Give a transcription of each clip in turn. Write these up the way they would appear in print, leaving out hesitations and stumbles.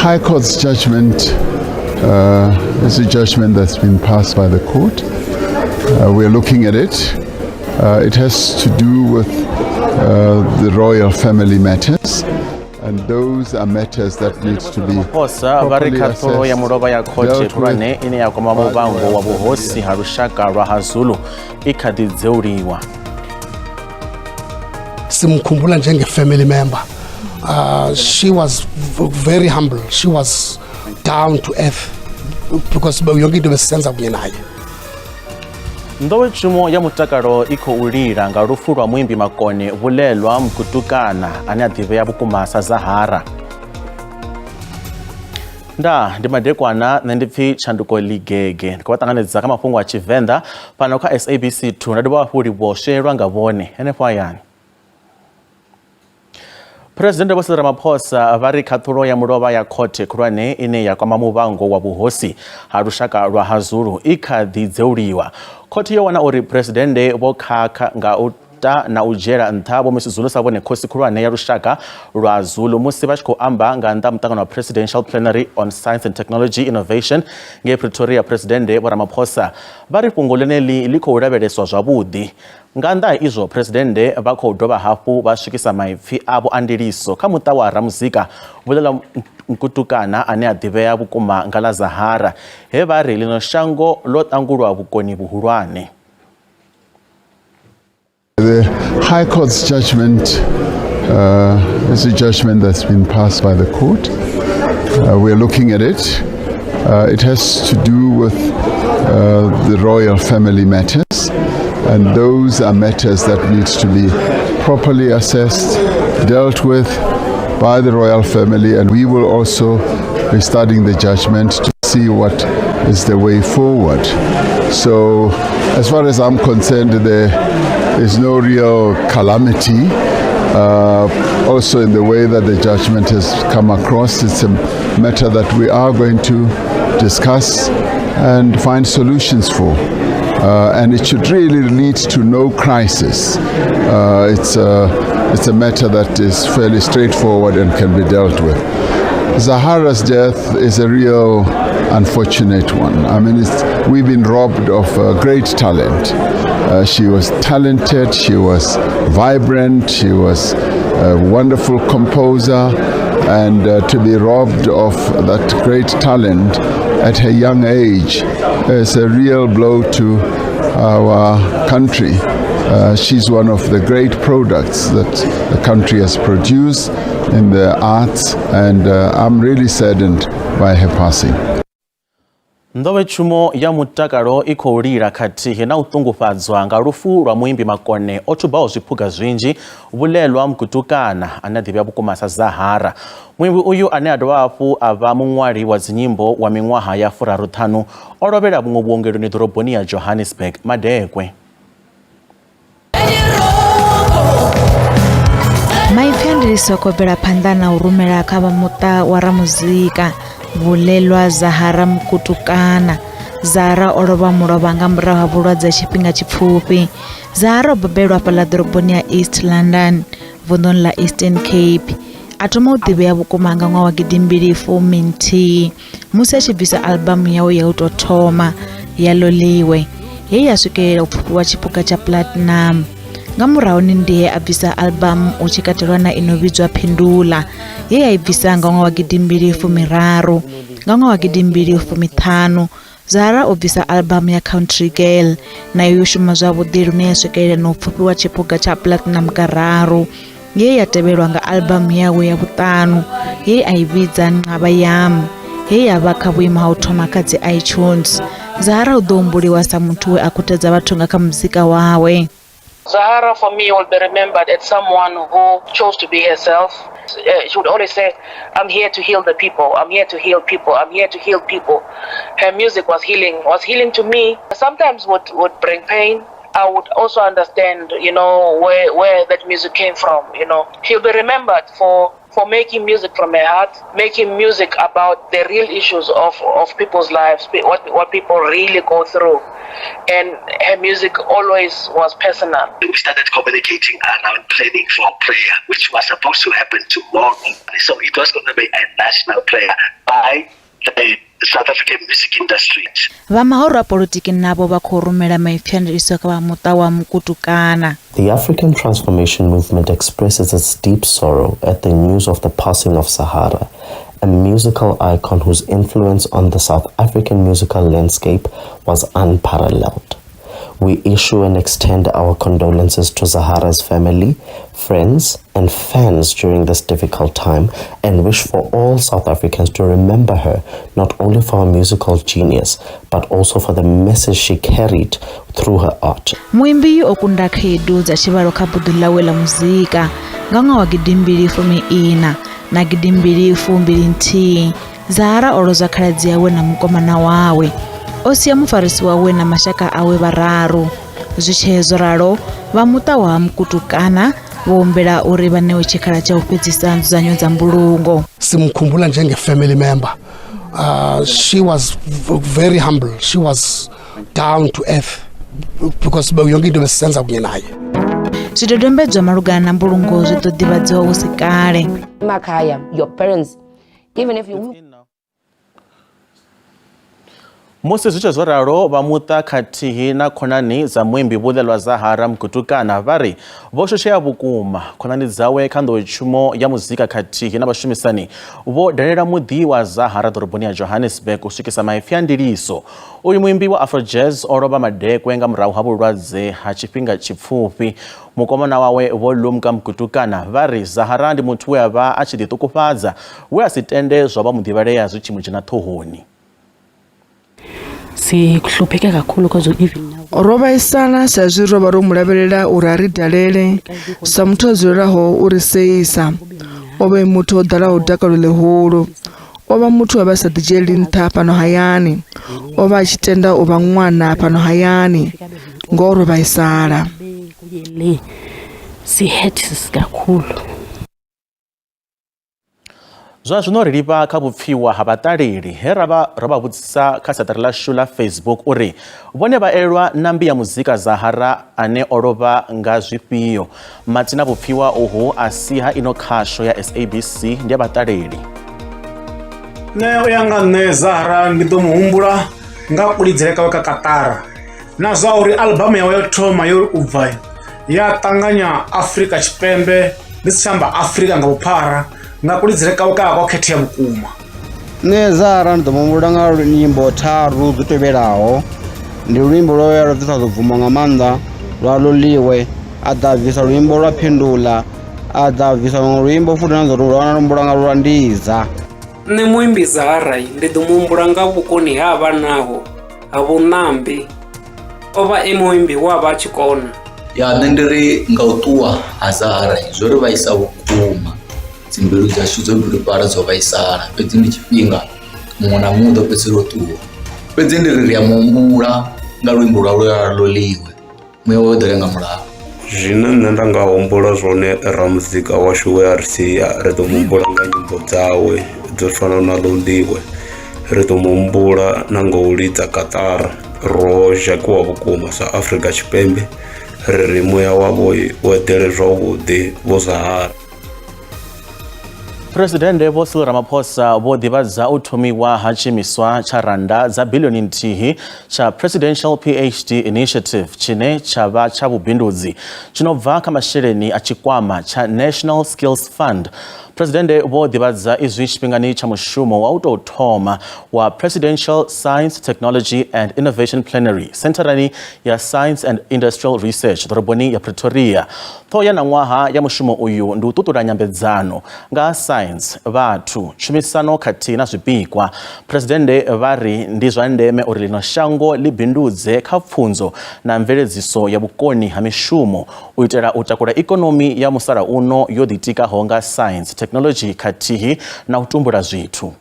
High Court's judgment is a judgment that's been passed by the court. We're looking at it. It has to do with the royal family matters, and those are matters that needs to be properly assessed, Simkhumbula njenge family member. She was very humble. She was down to earth because yonke into besenza kunye naye. Ndowechumo ya mutakalo iko ulira nga lufu lwa mwimbi Makone bulelwa mkutukana ani adhive bukumasa Zahara. Ndi madekwana nendipfi chanduko ligege ndikuwatanganidza Mafhungo wa Tshivenda pano ka SABC 2 ndadiwa huli boshelwa ngabone NFYN. President wa Ramaphosa vari khathulo ya mulova ya khothe khulwane ine ya kwama Mafhungo wa buhosi ha lushaka lwa hazulu ikhadi dzeuliwa. Khothe yo wana uri presidente vo khakha nga uta na ujela nthabo misizulu sabone khosi khulwane ya lushaka lwa Zulu musi vashiko amba nga nda mutangano wa Presidential Plenary on Science and Technology Innovation nge Pretoria. Presidente wa Ramaphosa vari fhungo leneli liko ulaveleswa zwavhudi. Nganda izwo presidente vha dovha hafhu vha swikisa maipfi avo andiliso kha muta wa Ramuzika vulela mkutukana ane a ḓivhea vhukuma nga ḽa Zahara he vha ri lino shango ḽo ṱangulwa vhukoni vhuhulwane. The High Court's judgment is a judgment that's been passed by the court. We're looking at it. It has to do with the royal family matters, and those are matters that needs to be properly assessed, dealt with by the royal family, and we will also be studying the judgment to see what is the way forward. So as far as I'm concerned, there is no real calamity. Also in the way that the judgment has come across, it's a matter that we are going to discuss and find solutions for. And it should really lead to no crisis. It's a matter that is fairly straightforward and can be dealt with. Zahara's death is a real unfortunate one. I mean, we've been robbed of great talent. She was talented, she was vibrant, she was a wonderful composer, and to be robbed of that great talent at her young age is a real blow to our country. She's one of the great products that the country has produced in the arts, and I'm really saddened by her passing. Ndowechumo ya mutakalo iko ulira kati hena utungufadzwa nga lufu lwa mwimbi Makone otubawo zwiphuga zwinji vulelwa mkutukana ane adhive bukumasa Zahara. Mwimbi uyu ane adowafu ava muṅwali wa dzinyimbo wa miṅwaha ya 35 olovhela vhuṅwe vhuongeloni ḓoroboni ya Johannesburg Madekwe. Maipfi andiliso kobela phanḓa na u rumela kha vha muṱa wa Ramuzika vulelwa Zahara mkutukana. Zahara o lovha mulovha nga murahu ha vhulwadze tshifhinga tshipfufhi. Zahara o bebelwa fhaḽa ḓoroboni ya East London vunḓuni ḽa Eastern Cape. A thoma u ḓivhea vhukuma nga ṅwaha wa 2011 musi a tshi bvisa albamu yawe ya u tou thoma ya Loliwe ye ya swikelela u pfufhiwa tshiphuga tsha platinum. Nga murahu ndiye a bvisa albamu u tshi katelwa na ino vhidzwa Phendula ye ya i bvisa nga ṅwaha wa 2013. Nga ṅwaha wa 2015 Zahara o bvisa albamu ya Country Girl nayo yo shuma zwavhuḓi lune ya swikelela na u pfufhiwa tshiphuga tsha platinum kararu ye ya tevhelwa nga albamu yawe ya vhuṱanu ye a i vhidza Nqaba Yami ye ya vha kha vhuimo ha u thoma kha dzi iTunes. Zahara u ḓo humbuliwa sa muthu we a khutedza vhathu nga kha muzika wawe. Zahara for me will be remembered as someone who chose to be herself. She would always say, I'm here to heal the people, I'm here to heal people, I'm here to heal people. Her music was healing to me. Sometimes would bring pain. I would also understand, where that music came from, She'll be remembered for for making music from her heart, making music about the real issues of people's lives, what people really go through. And her music always was personal. We started communicating around planning for prayer, which was supposed to happen tomorrow. So it was going to be a national prayer by the South African music industry. Vamahoro politiki nabo bakhorumela maipyandiriso ka muta wa Mukutukana. The African Transformation Movement expresses its deep sorrow at the news of the passing of Zahara, a musical icon whose influence on the South African musical landscape was unparalleled. We issue and extend our condolences to Zahara's family, friends, and fans during this difficult time, and wish for all South Africans to remember her not only for her musical genius, but also for the message she carried through her art. Muimbi okunda khedu za shivaro kabudula wela muzika nganga wa gidimbilifu ina na gidimbilifu mbilinti Zahara oloza khaladzi yawe na mukomana wawe osia mufarisi wawe na mashaka awe bararu zwichezo ralo va muta wa Mukutukana vombela uri vanewe chikhala cha upedzisa nzanyo za mbulungo. Simkhumbula njenge family member. She was very humble. She was down to earth because yonke into besisenza kunye naye. Zwidodombedzwa malugana na mbulungo zwitodivhadziwa usikale. Makaya, your parents, even if you Musi zwichezo ralo vamuta khathihi na khonani za muimbi vulelwa Zahara Mukutukana vari voshoshea vukuma khonani dzawe kha nḓowetshumo ya muzika khathihi na vashumisani vo dalela muḓi wa Zahara ḓoroboni ya Johannesburg u swikisa maipyandiliso. Uyu muimbi wa Afrojazz o lovha madekwe nga murahu ha vhulwadze ha tshifhinga tshipfufhi. Mukomana wawe Volumka Mukutukana vari Zahara ndi muthu we avha a tshi ḓiṱukufhadza we a si tende zwa vha muḓivhalea zwi tshi mu dzhena ṱhohoni. Sihlupheke kakhulu because even now roba isana sazwi roba ro mulabelela uri ari dalele sa muthu azulaho uri seisa obe muthu odala udakalo lehulu oba muthu abasa dijeli ntha pano hayani oba chitenda oba nwana pano hayani ngoro baisala si hate kakhulu. Zwa zwino ri livha kha vhupfiwa ha vhaṱaleli he ravha vhudzisa kha saṱari ḽashu ḽa Facebook uri vhone vha elwa na mbi ya muzika Zahara ane o lovha nga zwifhio. Matina vhupfiwa uhu a si ha ino khasho ya SABC ndi ya vhaṱaleli. Nṋe u ya nga nṋe Zahara ndi ḓo muhumbula nga kulidzele kawe ka Katara na zwa uri albamu yawe yo thoma yo u bva ya ṱanganya Afrika Tshipembe ndi si tshamba Afrika nga vhuphara nga kulidzele kawe kwa khethea vhukuma. Nṋe Zahara ndi ḓo muhumbula nga nyimbo tharu dzo tevhelaho. Ndi luimbo lwo lwa bvisa zobvuma nga maanḓa lwa Loliwe, a ḓa bvisa luimbo lwa Phendula, a ḓa bvisa luimbo futhi na zwo lwa humbula nga lwa Ndiza. Nṋe muimbi Zahara ndi ḓo muhumbula nga vhukoni ha vha naho ha vhuṋambi ovha e muimbi wa vha tshikona. Ya nṋe ndi ri nga u ṱuwa ha Zahara zwo ri vhaisa vhukuma. Dzimbilu dzashu dzo bilufhala dzo vhaisala fhedzi ndi tshifhinga muṅwe na muṅwe ḓo fhedzisela u ṱuwa. Fhedzi ndi ri a muhumbula nga luimbo lwa Loliwe muya wo ḓela nga mulayo. Zwine nṋe nda nga humbula zwone ra muzika washu we a ri sia ri ḓo muhumbula nga nyimbo dzawe dzo fanaho na Loliwe. Ri ḓo muhumbula na nga u lidza Katara ro zhakiwa vhukuma sa Afrika Tshipembe ri ri muya wavho wo eḓele zwavhuḓi vho Zahara. Presidente Vho Cyril Ramaphosa vho ḓivhadza u thomiwa ha tshiimiswa tsha randa dza biḽioni nthihi tsha Presidential PhD Initiative tshine tsha vha tsha vhubindudzi tshino bva kha masheleni a tshikwama tsha National Skills Fund. Presidente vho ḓivhadza izwi tshifhingani tsha mushumo wa u tou thoma wa Presidential Science, Technology and Innovation Plenary Centrani ya Science and Industrial Research ḓoroboni ya Pretoria. Ṱhoho ya ṅwaha ya mushumo uyu ndi u ṱuṱula nyambedzano nga science, vhathu, tshumisano khathihi na zwipikwa. Presidente vha ri ndi zwa ndeme uri ḽino shango ḽi bindudze kha pfunzo na mveledziso ya vhukoni ha mishumo u itela u takula ikonomi ya musalauno yo ḓitikaho nga science, technology khathihi na u tumbula zwithu.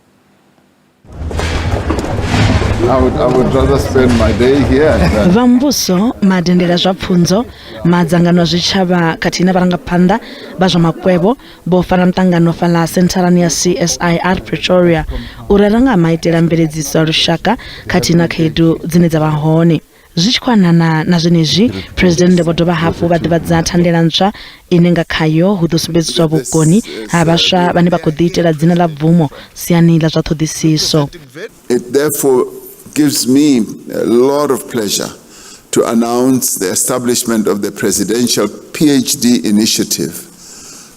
I would rather spend my day here. Vambuso madendera zwa pfunzo madzangano zwitshavha khathihi na vharangaphanḓa vha zwa makwevho vho fara mutangano fhaḽa sentharani ya CSIR Pretoria uri ranga maitela mveledziso ya lushaka khathihi na khaedu dzine dza vha hone. Zwi tshi khwanana na zwenezwi president vho dovha hafhu vha ḓivhadza thandela ntswa ine nga khayo hu ḓo sumbedziswa vhukoni ha vhaswa vhane vha khou ḓiitela dzina ḽa bvumo siani ḽa zwa ṱhoḓisiso. It therefore gives me a lot of pleasure to announce the establishment of the Presidential PhD Initiative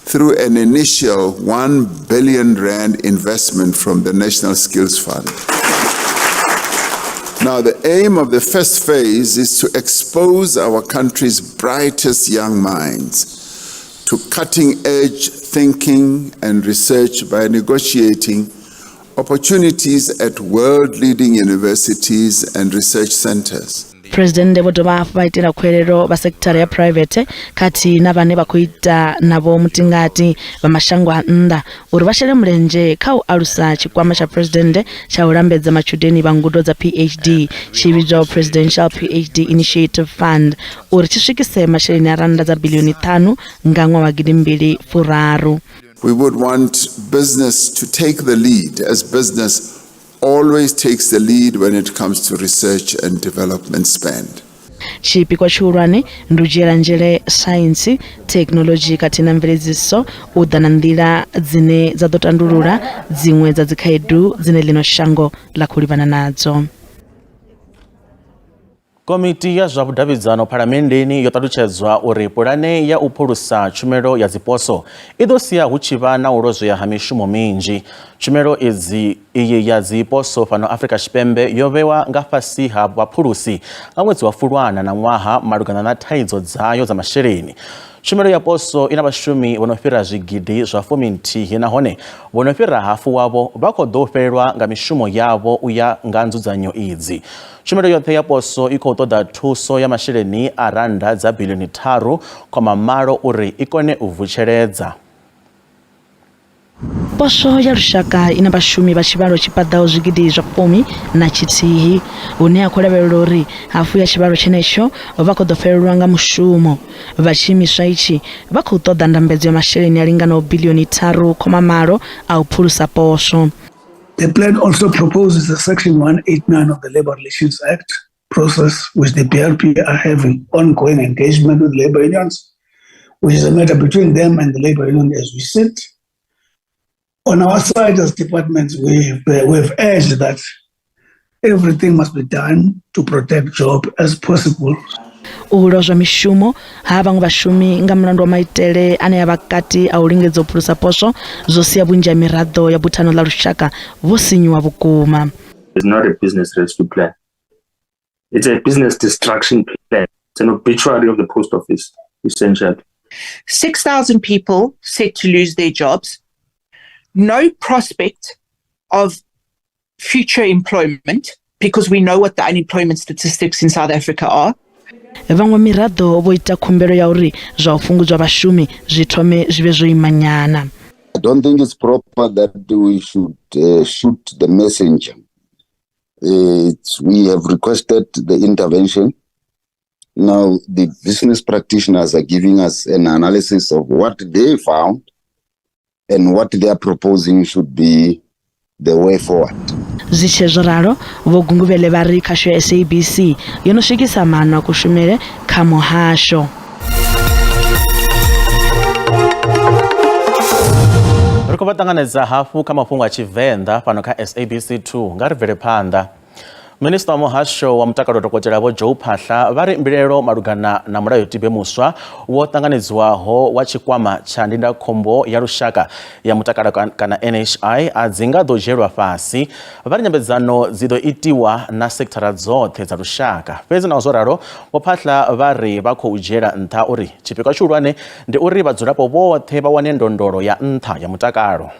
through an initial R1 billion investment from the National Skills Fund. Now, the aim of the first phase is to expose our country's brightest young minds to cutting-edge thinking and research by negotiating opportunities at world-leading universities and research centers. President vho dovha hafhu vha itela khwelelo vha sekithara ya private khathihi na vhane vha khou ita navho mutingati vha mashango a nnḓa uri vha shele mulenzhe kha u alusa tshikwama tsha president tsha u lambedza matshudeni vha ngudo dza PhD tshi vhidzwa Presidential PhD Initiative Fund uri tshi swikise masheleni a rannda dza biḽioni 5 nga ṅwaha wa 2030. We would want business to take the lead, as business always takes the lead when it comes to research and development spend. Chipikwa tshihulwane ndi u dzhiela nzhele saintsi, thekinoḽodzhi khathihi na mveledziso u ḓa na nḓila dzine dza ḓo tandulula dziṅwe dza dzikhaedu dzine ḽino shango ḽa khou livhana nadzo. Komiti ya zwa vhudavhidzano phalamennde yo ṱalutshedzwa uri pulane ya u phulusa tshumelo ya dziposo i ḓo sia hu tshi vha na u lozwea ha mishumo minzhi. Tshumelo iyi ya dziposo fhano Afrika Tshipembe yo vhewa nga fhasi ha vhaphulusi nga ṅwedzi wa Fulwana na ṅwaha malugana na thaidzo dzayo dza masheleni. Tshumelo ya poso ina vhashumi vho no fhira zwigidi zwa 40 nahone vho no fhira hafu wavho vha khou ḓo fhelelwa nga mishumo yavho u ya nga nzudzanyo idzi. Tshumelo yoṱhe ya poso i khou ṱoḓa thuso ya masheleni a rannda dza biḽioni 3.8 uri i kone u vutshedza. Poso ya lushaka ina vhashumi vha tshivhalo tshi paḓaho zwigidi zwa 11 hune a khou lavhelelwa uri hafu ya tshivhalo tshenetsho vha khou ḓo fhelelwa nga mushumo. Vhatshiimiswa itshi vha khou ṱoḓa ndambedzo ya masheleni a linganaho biḽioni 3.8 a u phulusa poso. The plan also proposes a Section 189 of the Labour Relations Act process, which the PRP are having ongoing engagement with labour unions, which is a matter between them and the labour union as we sit. On our side as departments, we've urged that everything must be done to protect jobs as possible. U lozwa mishumo ha vhaṅwe vhashumi nga mulandu wa maitele ane ya vha kati a u lingedza u phulusa poswo zwo sia vhunzhi ha miraḓo ya buthano ḽa lushaka vho sinyiwa vhukuma. It's not a business rescue plan. It's a business destruction plan. It's an obituary of the post office, essentially. 6,000 people set to lose their jobs. No prospect of future employment because we know what the unemployment statistics in South Africa are. Vhaṅwe miraḓo vho ita khumbelo ya uri zwa u fhungudzwa vhashumi zwi thome zwi vhe zwo imanyana. I don't think it's proper that we should shoot the messenger. We have requested the intervention. Now the business practitioners are giving us an analysis of what they found and what they are proposing should be the way forward. Zwi ralo vho gunguvhele vha ri khasho ya SABC yo no swikisa maano a kushumele kha muhasho. Ri khou vha ṱanganedza hafhu kha mafhungo a Tshivenda fhano kha SABC 2 nga ri bvele phanḓa. Minista wa muhasho wa mutakalo Dr. Vho Joe Phaahla vha ri mbilelo malugana na mulayotibe muswa wo ṱanganedzwaho wa tshikwama tsha ndindakhombo ya lushaka ya mutakalo kana NHI a dzi nga ḓo dzhielwa fhasi. Vha ri nyambedzano dzi ḓo itiwa na sekithara dzoṱhe dza lushaka. Fhedzi na zwo ralo Vho Phaahla vha ri vha khou dzhiela nṱha uri tshipikwa tshihulwane ndi uri vhadzulapo vhoṱhe vha wane ndondolo ya nṱha ya mutakalo.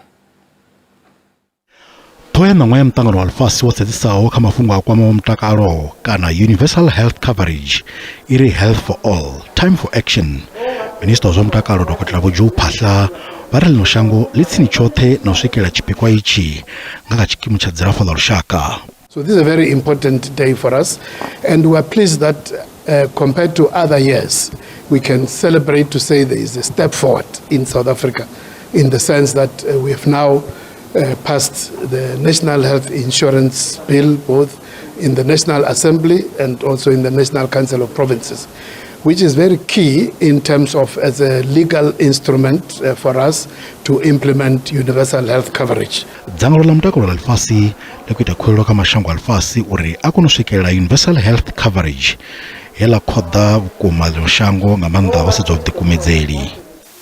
Thoyana ya mtangano wa lifasi wo sedzisaho kha mafhungo a kwamaho mutakalo kana Universal Health Coverage iri Health for All, Time for Action. Minista wa mutakalo Dr. Vho Joe Phaahla vha ri ḽino shango ḽi tsini tshoṱhe na u swikela tshipikwa itshi nga kha tshikimu tsha dzilafho ḽa lushaka. So this is a very important day for us, and we are pleased that compared to other years, we can celebrate to say there is a step forward in South Africa, in the sense that we have now passed the National Health Insurance Bill, both in the National Assembly and also in the National Council of Provinces, which is very key in terms of as a legal instrument for us to implement universal health coverage. Dzangano la mutakalo la lifasi likuita khwelo ka mashango a lifasi uri a kone u swikelela universal health coverage hela khoḓa vhukuma ḽo shango nga maanḓa vhasedza vhuḓikumedzeli.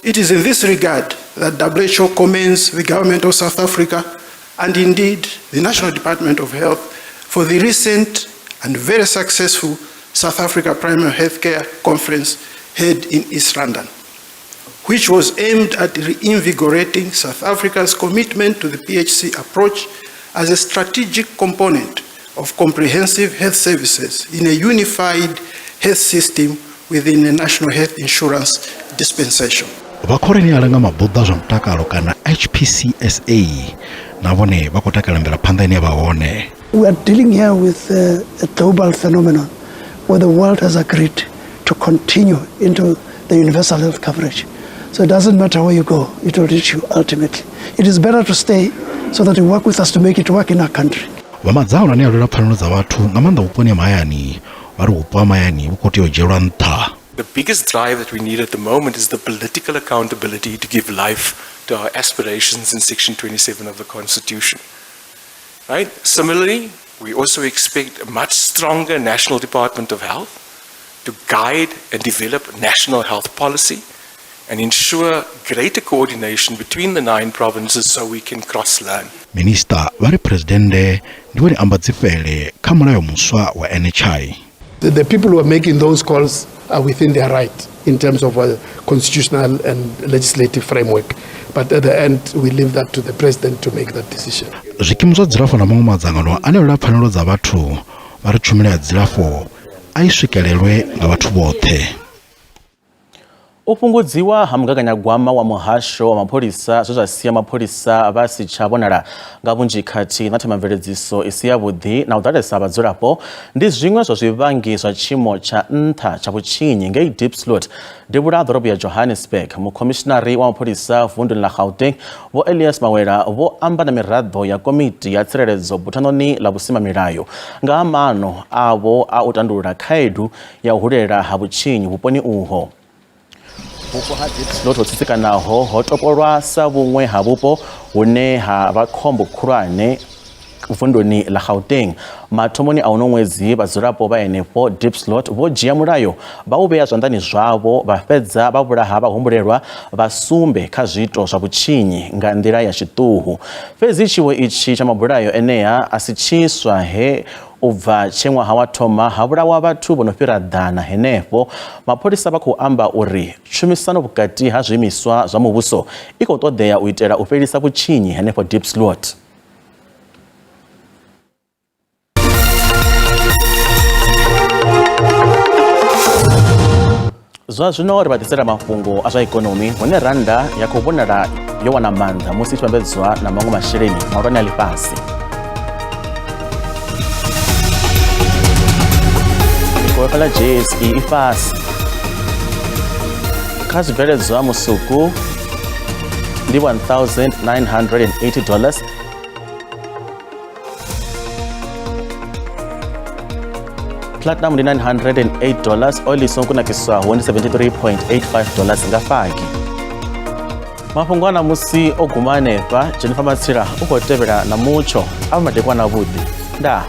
It is in this regard that WHO commends the government of South Africa and indeed the National Department of Health for the recent and very successful South Africa Primary Healthcare Conference held in East London, which was aimed at reinvigorating South Africa's commitment to the PHC approach as a strategic component of comprehensive health services in a unified health system within a national health insurance dispensation. Vakhoreni alanga mabuḓa zwa mutakalo kana HPCSA na vhone vha khou takalela phanḓa ine vha hone. We are dealing here with a global phenomenon where the world has agreed to continue into the universal health coverage. So it doesn't matter where you go, it will reach you ultimately. It is better to stay so that you work with us to make it work in our country. Vhamadzao ane alwela pfanelo dza vhathu nga maanḓa vhuponi ha mahayani vari vhupo ha mahayani vhu khou tea u dzhielwa nṱha. The biggest drive that we need at the moment is the political accountability to give life to our aspirations in Section 27 of the Constitution. Right? Similarly, we also expect a much stronger National Department of Health to guide and develop national health policy and ensure greater coordination between the 9 provinces so we can cross-learn. Minister vari presidente ndiwo ni amba dzifele kha mulayo muswa wa NHI. The people who are making those calls are within their right in terms of a constitutional and legislative framework. But at the end, we leave that to the president to make that decision. Zwikimu zwa dzilafho na maṅwe madzangano ane alwela pfanelo dza vhathu vari tshumelo ya dzilafho a i swikelelwe nga vhathu vhoṱhe. U fhungudziwa ha mugaganyagwama wa muhasho wa mapholisa zwe zwa sia mapholisa vha si tsha vhonala nga vhunzhi khathihi na themamveledziso i si yavhuḓi na u ḓalesa vhadzulapo ndi zwiṅwe zwa zwivhangi zwa tshiimo tsha nṱha tsha vhutshinyi ngei Diepsloot, devhula ha ḓorobo ya Johannesburg. Mukhomishinari wa mapholisa vunḓuni ḽa Gauteng vho Elias Mawela vho amba na miraḓo ya komiti ya tsireledzo buthanoni ḽa vhusimamilayo nga ha maano avho a u tandulula khaedu ya u hulela ha vhutshinyi vhuponi uho. Vhupo ha Diepsloot ho tsitsikanaho ho topolwa sa vhuṅwe ha vhupo hune ha vha khombo khulwane vunḓuni ḽa Gauteng. Mathomoni a uno ṅwedzi vhadzulapo vha henefho Diepsloot vho dzhia mulayo vha u vhea zwanḓani zwavho vha fhedza vha vhulaha vhahumbulelwa vha sumbe kha zwiito zwa vhutshinyi nga nḓila ya tshiṱuhu. Fhedzi tshiwo itshi tsha mabulayo enea a si tshiswa he u bva tshe ṅwaha wa thoma ha vhulawa vhathu vho no fhira ḓana henefho. Mapholisa vha khou amba uri tshumisano vhukati ha zwiimiswa zwa muvhuso i khou ṱoḓea u itela u fhelisa vhutshinyi henefho Diepsloot. Zwa zwino ri vha ḓisela mafhungo a zwa ikonomi hune randa ya khou vhonala yo wana maanḓa musi i tshi vhambedzwa na maṅwe masheleni mahulwane a ḽifhasi. Migwalabo ya JSE i fhasi kha zwibveledzwa musuku ndi $1,980. Platinum ndi $908, oil is kunakiswaho ndi $73.85 nga faki. Mafhungo ana musi o guma hanefha Jennifer Matsila u khou tevhela na mutsho a madekwana vhuḓi. Ndaa.